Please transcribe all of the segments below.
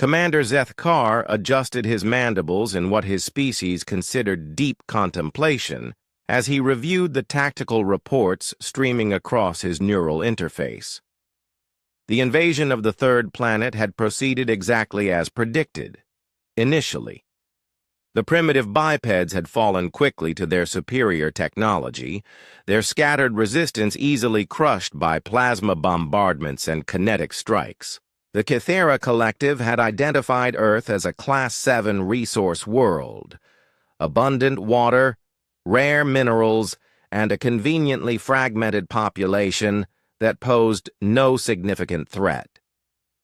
Commander Zethkar adjusted his mandibles in what his species considered deep contemplation as he reviewed the tactical reports streaming across his neural interface. The invasion of the third planet had proceeded exactly as predicted, initially. The primitive bipeds had fallen quickly to their superior technology, their scattered resistance easily crushed by plasma bombardments and kinetic strikes. The Kythera Collective had identified Earth as a Class 7 resource world. Abundant water, rare minerals, and a conveniently fragmented population that posed no significant threat.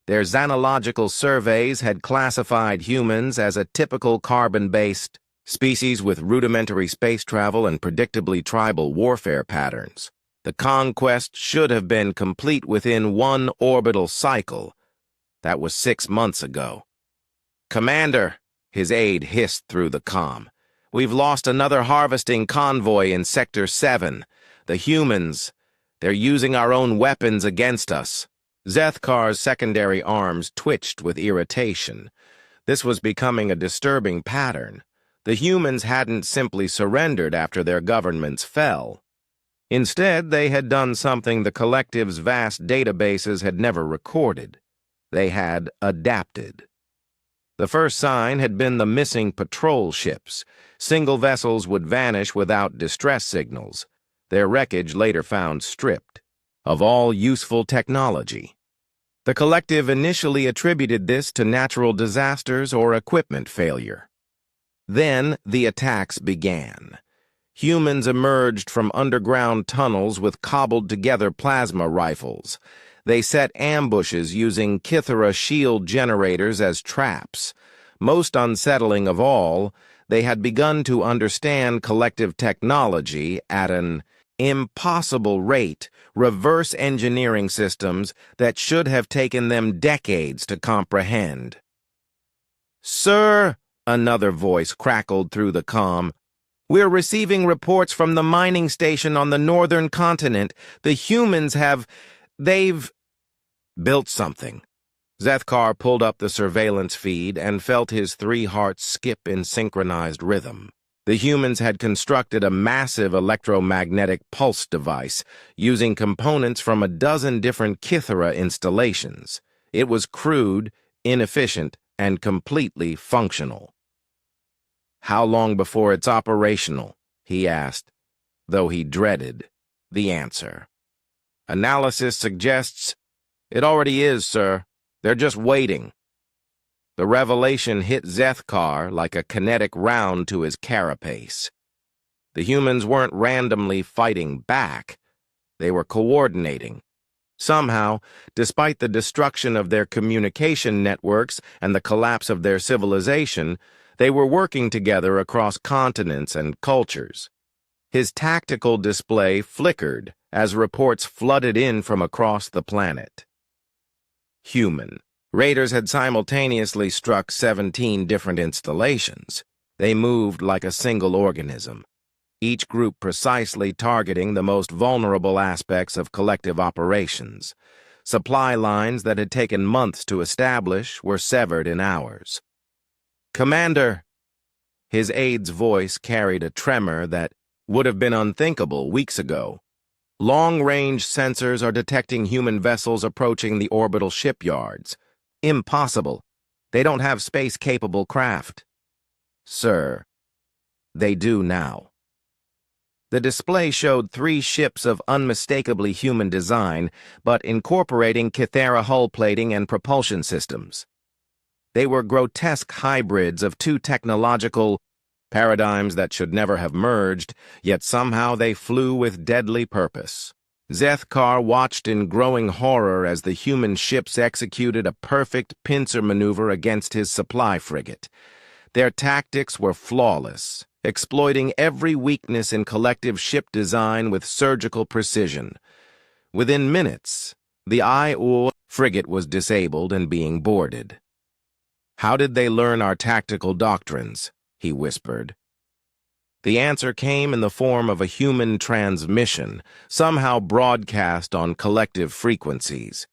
Their xenological surveys had classified humans as a typical carbon-based species with rudimentary space travel and predictably tribal warfare patterns. The conquest should have been complete within one orbital cycle. That was 6 months ago. "Commander," his aide hissed through the comm, "we've lost another harvesting convoy in Sector 7. The humans, they're using our own weapons against us." Zethkar's secondary arms twitched with irritation. This was becoming a disturbing pattern. The humans hadn't simply surrendered after their governments fell. Instead, they had done something the collective's vast databases had never recorded. They had adapted. The first sign had been the missing patrol ships. Single vessels would vanish without distress signals, their wreckage later found stripped of all useful technology. The collective initially attributed this to natural disasters or equipment failure. Then the attacks began. Humans emerged from underground tunnels with cobbled-together plasma rifles. They set ambushes using Kythera shield generators as traps. Most unsettling of all, they had begun to understand collective technology at an impossible rate, reverse engineering systems that should have taken them decades to comprehend. "Sir," another voice crackled through the comm, "we're receiving reports from the mining station on the northern continent. The humans they've built something." Zethkar pulled up the surveillance feed and felt his 3 hearts skip in synchronized rhythm. The humans had constructed a massive electromagnetic pulse device using components from a dozen different Kythera installations. It was crude, inefficient, and completely functional. "How long before it's operational?" he asked, though he dreaded the answer. "Analysis suggests it already is, sir. They're just waiting." The revelation hit Zethkar like a kinetic round to his carapace. The humans weren't randomly fighting back. They were coordinating. Somehow, despite the destruction of their communication networks and the collapse of their civilization, they were working together across continents and cultures. His tactical display flickered as reports flooded in from across the planet. Human. Raiders had simultaneously struck 17 different installations. They moved like a single organism, each group precisely targeting the most vulnerable aspects of collective operations. Supply lines that had taken months to establish were severed in hours. "Commander!" His aide's voice carried a tremor that would have been unthinkable weeks ago. "Long-range sensors are detecting human vessels approaching the orbital shipyards. Impossible. They don't have space-capable craft." "Sir, they do now." The display showed 3 ships of unmistakably human design, but incorporating Kythera hull plating and propulsion systems. They were grotesque hybrids of 2 technological paradigms that should never have merged, yet somehow they flew with deadly purpose. Zethkar watched in growing horror as the human ships executed a perfect pincer maneuver against his supply frigate. Their tactics were flawless, exploiting every weakness in collective ship design with surgical precision. Within minutes, the I-UL frigate was disabled and being boarded. "How did they learn our tactical doctrines?" he whispered. The answer came in the form of a human transmission, somehow broadcast on collective frequencies.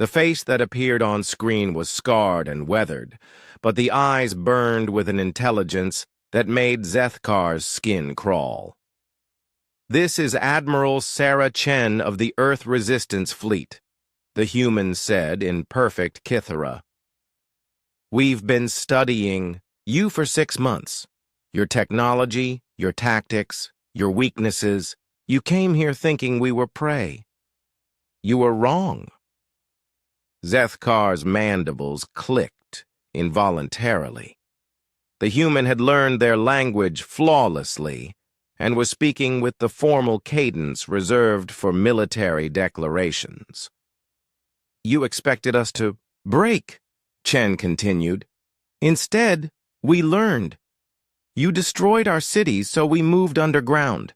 The face that appeared on screen was scarred and weathered, but the eyes burned with an intelligence that made Zethkar's skin crawl. "This is Admiral Sarah Chen of the Earth Resistance Fleet," the human said in perfect Kithara. "We've been studying you for 6 months. Your technology, your tactics, your weaknesses. You came here thinking we were prey. You were wrong." Zethkar's mandibles clicked involuntarily. The human had learned their language flawlessly and was speaking with the formal cadence reserved for military declarations. "You expected us to break," Chen continued. "Instead, we learned. You destroyed our cities, so we moved underground.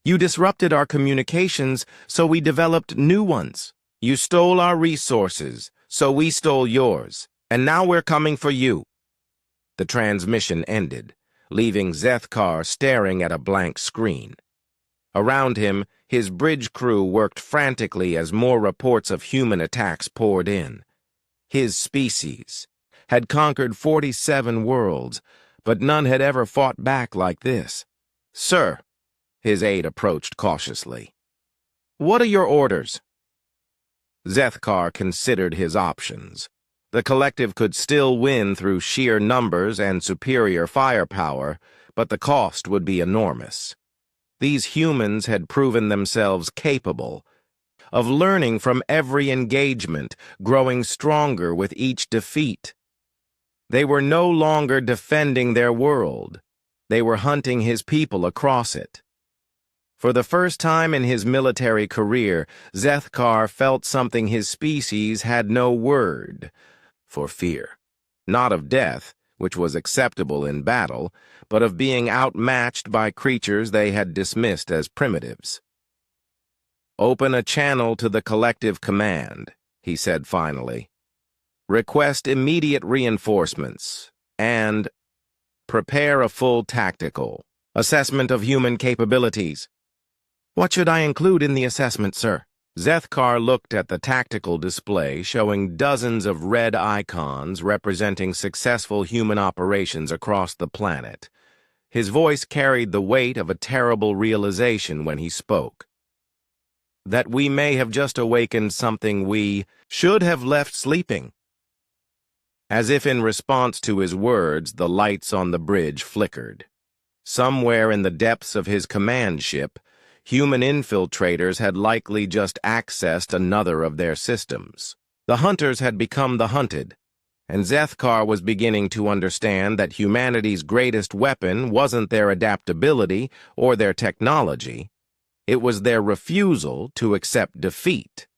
You disrupted our communications, so we developed new ones. You stole our resources, so we stole yours, and now we're coming for you." The transmission ended, leaving Zethkar staring at a blank screen. Around him, his bridge crew worked frantically as more reports of human attacks poured in. His species had conquered 47 worlds, but none had ever fought back like this. "Sir," his aide approached cautiously, "what are your orders?" Zethkar considered his options. The collective could still win through sheer numbers and superior firepower, but the cost would be enormous. These humans had proven themselves capable of learning from every engagement, growing stronger with each defeat. They were no longer defending their world. They were hunting his people across it. For the first time in his military career, Zethkar felt something his species had no word for: fear. Not of death, which was acceptable in battle, but of being outmatched by creatures they had dismissed as primitives. "Open a channel to the collective command," he said finally. "Request immediate reinforcements, and prepare a full tactical assessment of human capabilities." "What should I include in the assessment, sir?" Zethkar looked at the tactical display showing dozens of red icons representing successful human operations across the planet. His voice carried the weight of a terrible realization when he spoke. "That we may have just awakened something we should have left sleeping." As if in response to his words, the lights on the bridge flickered. Somewhere in the depths of his command ship, human infiltrators had likely just accessed another of their systems. The hunters had become the hunted, and Zethkar was beginning to understand that humanity's greatest weapon wasn't their adaptability or their technology. It was their refusal to accept defeat.